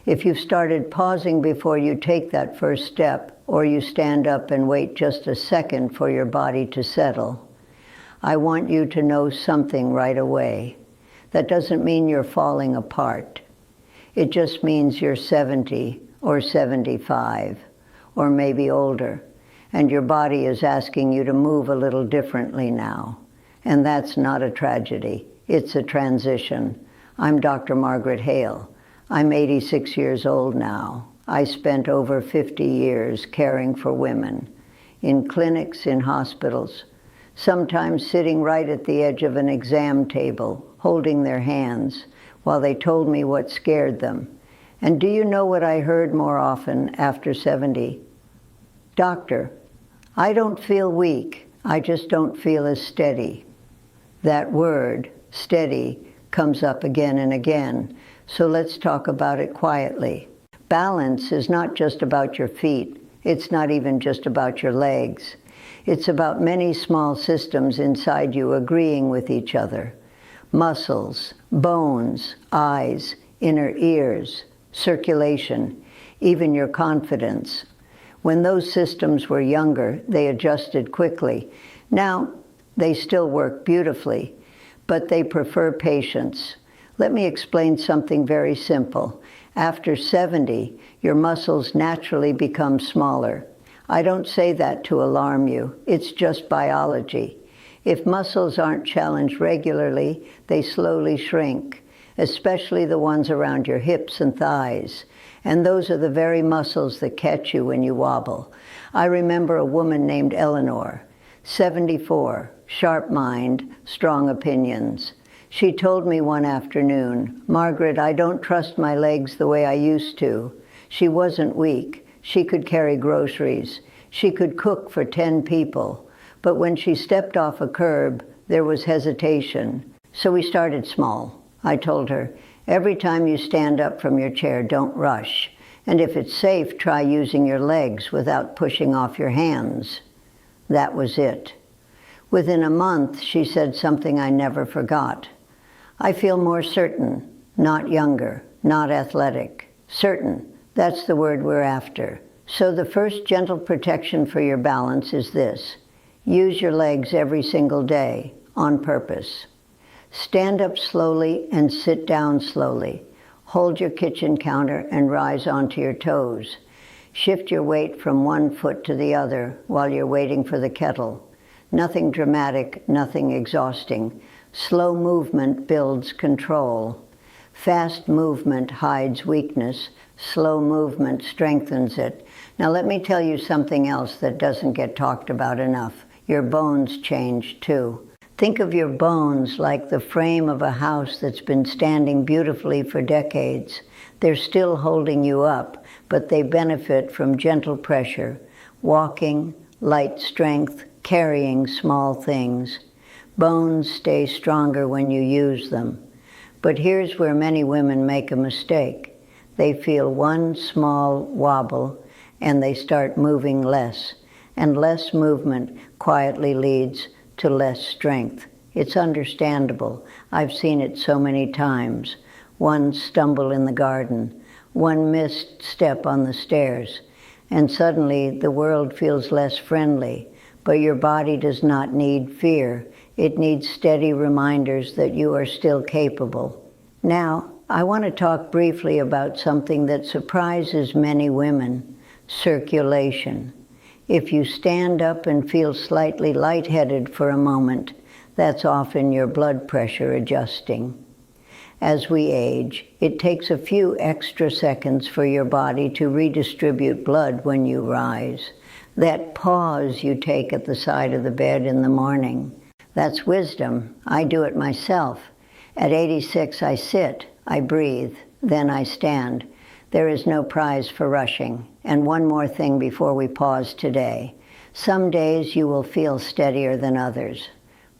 If you've started pausing before you take that first step, or you stand up and wait just a second for your body to settle, I want you to know something right away. That doesn't mean you're falling apart. It just means you're 70 or 75, or maybe older, and your body is asking you to move a little differently now. And that's not a tragedy. It's a transition. I'm Dr. Margaret Hale. I'm 86 years old now. I spent over 50 years caring for women, in clinics, in hospitals, sometimes sitting right at the edge of an exam table, holding their hands, while they told me what scared them. And do you know what I heard more often after 70? Doctor, I don't feel weak, I just don't feel as steady. That word, steady, comes up again and again, so let's talk about it quietly. Balance is not just about your feet, it's not even just about your legs. It's about many small systems inside you agreeing with each other. Muscles, bones, eyes, inner ears, circulation, even your confidence. When those systems were younger, they adjusted quickly. Now, they still work beautifully, but they prefer patience. Let me explain something very simple. After 70, your muscles naturally become smaller. I don't say that to alarm you. It's just biology. If muscles aren't challenged regularly, they slowly shrink, especially the ones around your hips and thighs. And those are the very muscles that catch you when you wobble. I remember a woman named Eleanor, 74, sharp mind, strong opinions. She told me one afternoon, Margaret, I don't trust my legs the way I used to. She wasn't weak. She could carry groceries. She could cook for 10 people. But when she stepped off a curb, there was hesitation. So we started small. I told her, every time you stand up from your chair, don't rush. And if it's safe, try using your legs without pushing off your hands. That was it. Within a month, she said something I never forgot. I feel more certain, not younger, not athletic. Certain, that's the word we're after. So the first gentle protection for your balance is this. Use your legs every single day, on purpose. Stand up slowly and sit down slowly. Hold your kitchen counter and rise onto your toes. Shift your weight from one foot to the other while you're waiting for the kettle. Nothing dramatic, nothing exhausting. Slow movement builds control. Fast movement hides weakness. Slow movement strengthens it. Now let me tell you something else that doesn't get talked about enough. Your bones change too. Think of your bones like the frame of a house that's been standing beautifully for decades. They're still holding you up, but they benefit from gentle pressure, walking, light strength, carrying small things. Bones stay stronger when you use them. But here's where many women make a mistake. They feel one small wobble and they start moving less. And less movement quietly leads to less strength. It's understandable. I've seen it so many times. One stumble in the garden, one missed step on the stairs, and suddenly the world feels less friendly. But your body does not need fear. It needs steady reminders that you are still capable. Now, I want to talk briefly about something that surprises many women, circulation. If you stand up and feel slightly lightheaded for a moment, that's often your blood pressure adjusting. As we age, it takes a few extra seconds for your body to redistribute blood when you rise. That pause you take at the side of the bed in the morning, that's wisdom. I do it myself. At 86, I sit, I breathe, then I stand. There is no prize for rushing. And one more thing before we pause today. Some days you will feel steadier than others.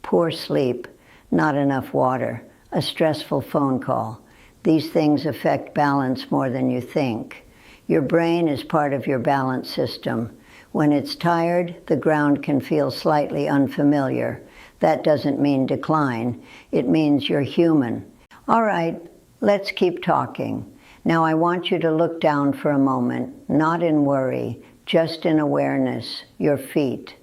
Poor sleep, not enough water, a stressful phone call. These things affect balance more than you think. Your brain is part of your balance system. When it's tired, the ground can feel slightly unfamiliar. That doesn't mean decline. It means you're human. All right, let's keep talking. Now I want you to look down for a moment, not in worry, just in awareness, your feet.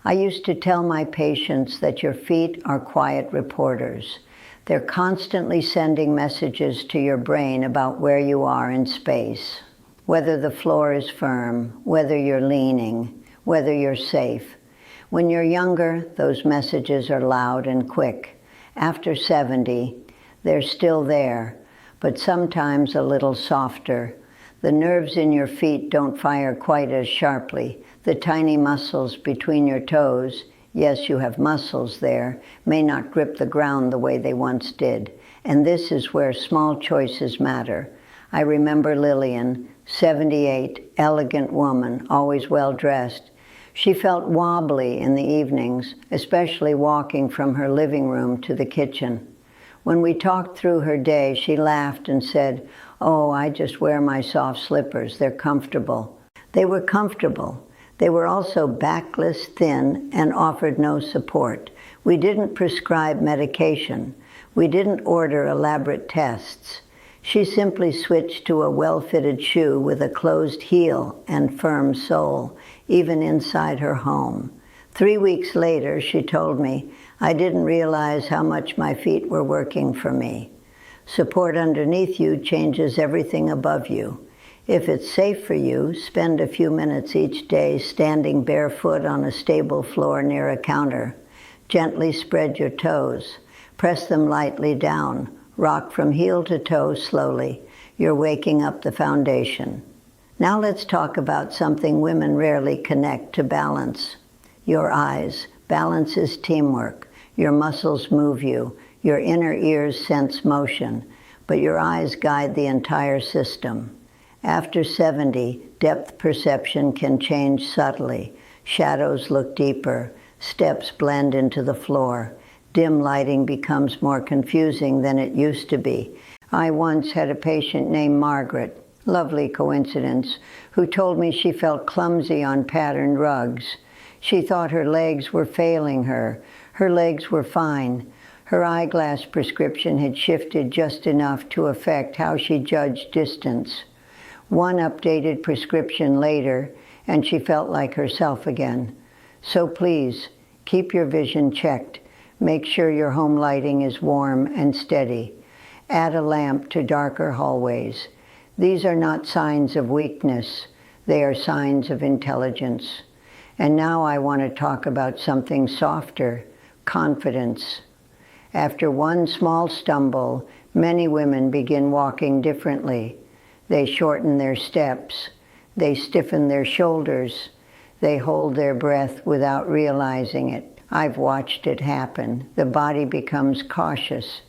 I used to tell my patients that your feet are quiet reporters. They're constantly sending messages to your brain about where you are in space, whether the floor is firm, whether you're leaning, whether you're safe. When you're younger, those messages are loud and quick. After 70, they're still there, but sometimes a little softer. The nerves in your feet don't fire quite as sharply. The tiny muscles between your toes, yes, you have muscles there, may not grip the ground the way they once did. And this is where small choices matter. I remember Lillian, 78, elegant woman, always well-dressed. She felt wobbly in the evenings, especially walking from her living room to the kitchen. When we talked through her day, she laughed and said, "Oh, I just wear my soft slippers. They're comfortable." They were comfortable. They were also backless, thin, and offered no support. We didn't prescribe medication. We didn't order elaborate tests. She simply switched to a well-fitted shoe with a closed heel and firm sole, even inside her home. 3 weeks later, she told me, "I didn't realize how much my feet were working for me." Support underneath you changes everything above you. If it's safe for you, spend a few minutes each day standing barefoot on a stable floor near a counter. Gently spread your toes. Press them lightly down. Rock from heel to toe slowly. You're waking up the foundation. Now let's talk about something women rarely connect to balance. Your eyes. Balance is teamwork. Your muscles move you. Your inner ears sense motion, but your eyes guide the entire system. After 70, depth perception can change subtly. Shadows look deeper. Steps blend into the floor. Dim lighting becomes more confusing than it used to be. I once had a patient named Margaret, lovely coincidence, who told me she felt clumsy on patterned rugs. She thought her legs were failing her. Her legs were fine. Her eyeglass prescription had shifted just enough to affect how she judged distance. One updated prescription later, and she felt like herself again. So please, keep your vision checked. Make sure your home lighting is warm and steady. Add a lamp to darker hallways. These are not signs of weakness. They are signs of intelligence. And now I want to talk about something softer, confidence. After one small stumble, many women begin walking differently. They shorten their steps. They stiffen their shoulders. They hold their breath without realizing it. I've watched it happen. The body becomes cautious,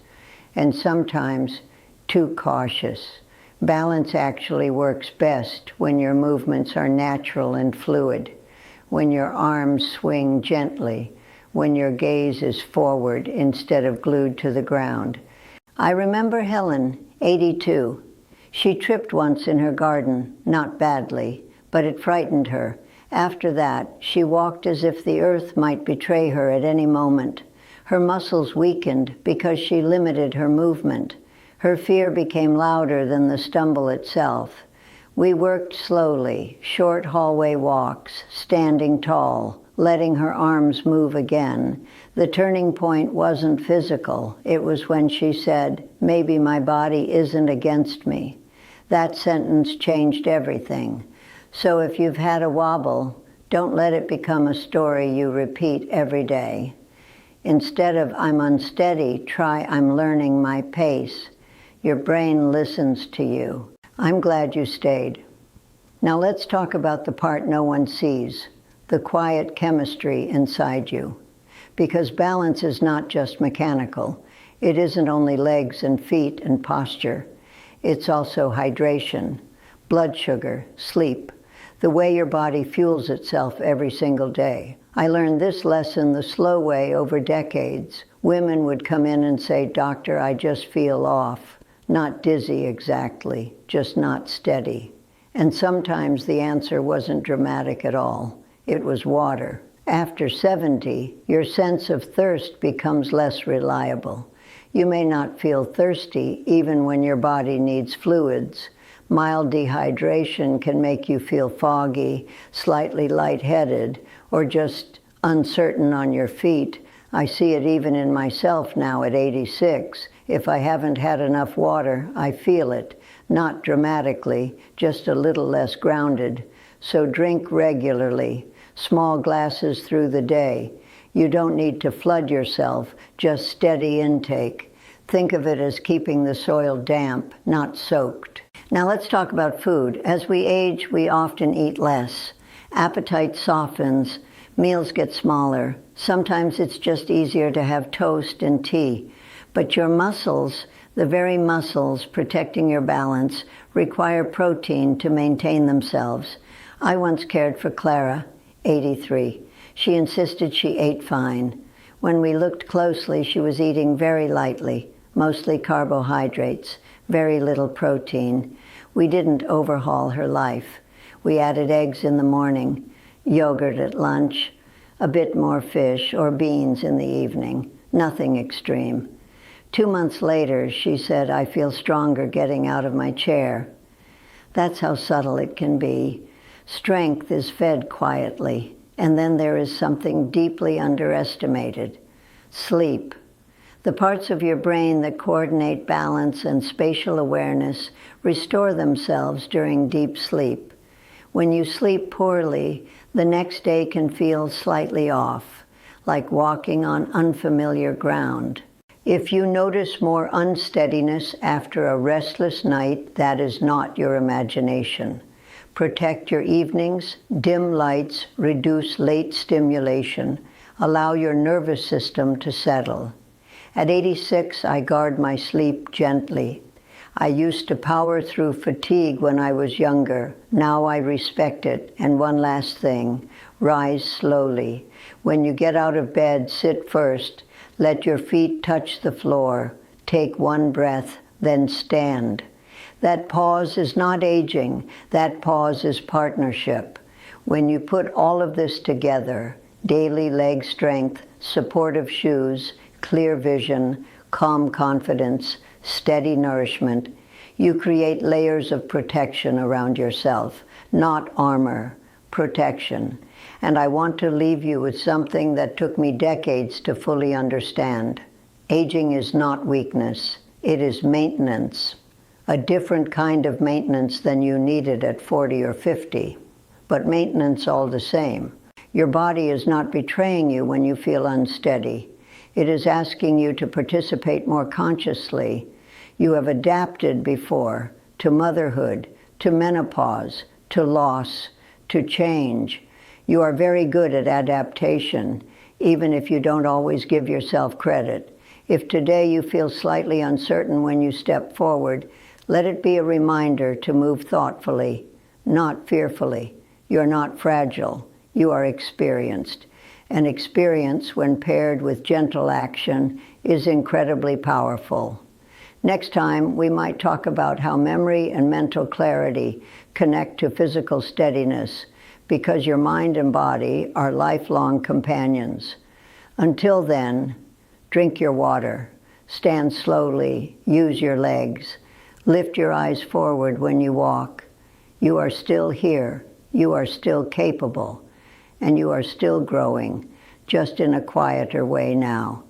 and sometimes too cautious. Balance actually works best when your movements are natural and fluid, when your arms swing gently, when your gaze is forward instead of glued to the ground. I remember Helen, 82. She tripped once in her garden, not badly, but it frightened her. After that, she walked as if the earth might betray her at any moment. Her muscles weakened because she limited her movement. Her fear became louder than the stumble itself. We worked slowly, short hallway walks, standing tall, letting her arms move again. The turning point wasn't physical. It was when she said, "Maybe my body isn't against me." That sentence changed everything. So if you've had a wobble, don't let it become a story you repeat every day. Instead of "I'm unsteady," try "I'm learning my pace." Your brain listens to you. I'm glad you stayed. Now let's talk about the part no one sees, the quiet chemistry inside you. Because balance is not just mechanical. It isn't only legs and feet and posture. It's also hydration, blood sugar, sleep, the way your body fuels itself every single day. I learned this lesson the slow way over decades. Women would come in and say, "Doctor, I just feel off." Not dizzy exactly, just not steady. And sometimes the answer wasn't dramatic at all. It was water. After 70, your sense of thirst becomes less reliable. You may not feel thirsty even when your body needs fluids, Mild dehydration can make you feel foggy, slightly lightheaded, or just uncertain on your feet. I see it even in myself now at 86. If I haven't had enough water, I feel it. Not dramatically, just a little less grounded. So drink regularly, small glasses through the day. You don't need to flood yourself, just steady intake. Think of it as keeping the soil damp, not soaked. Now let's talk about food. As we age, we often eat less. Appetite softens, meals get smaller. Sometimes it's just easier to have toast and tea. But your muscles, the very muscles protecting your balance, require protein to maintain themselves. I once cared for Clara, 83. She insisted she ate fine. When we looked closely, she was eating very lightly, mostly carbohydrates, very little protein. We didn't overhaul her life. We added eggs in the morning, yogurt at lunch, a bit more fish or beans in the evening, nothing extreme. 2 months later, she said, "I feel stronger getting out of my chair." That's how subtle it can be. Strength is fed quietly, and then there is something deeply underestimated: sleep. The parts of your brain that coordinate balance and spatial awareness restore themselves during deep sleep. When you sleep poorly, the next day can feel slightly off, like walking on unfamiliar ground. If you notice more unsteadiness after a restless night, that is not your imagination. Protect your evenings, dim lights, reduce late stimulation, allow your nervous system to settle. At 86, I guard my sleep gently. I used to power through fatigue when I was younger. Now I respect it. And one last thing, rise slowly. When you get out of bed, sit first. Let your feet touch the floor. Take one breath, then stand. That pause is not aging. That pause is partnership. When you put all of this together, daily leg strength, supportive shoes, clear vision, calm confidence, steady nourishment, you create layers of protection around yourself, not armor, protection. And I want to leave you with something that took me decades to fully understand. Aging is not weakness, it is maintenance. A different kind of maintenance than you needed at 40 or 50, but maintenance all the same. Your body is not betraying you when you feel unsteady. It is asking you to participate more consciously. You have adapted before to motherhood, to menopause, to loss, to change. You are very good at adaptation, even if you don't always give yourself credit. If today you feel slightly uncertain when you step forward, let it be a reminder to move thoughtfully, not fearfully. You're not fragile. You are experienced. And experience, when paired with gentle action, is incredibly powerful. Next time, we might talk about how memory and mental clarity connect to physical steadiness, because your mind and body are lifelong companions. Until then, drink your water, stand slowly, use your legs, lift your eyes forward when you walk. You are still here, you are still capable, and you are still growing, just in a quieter way now.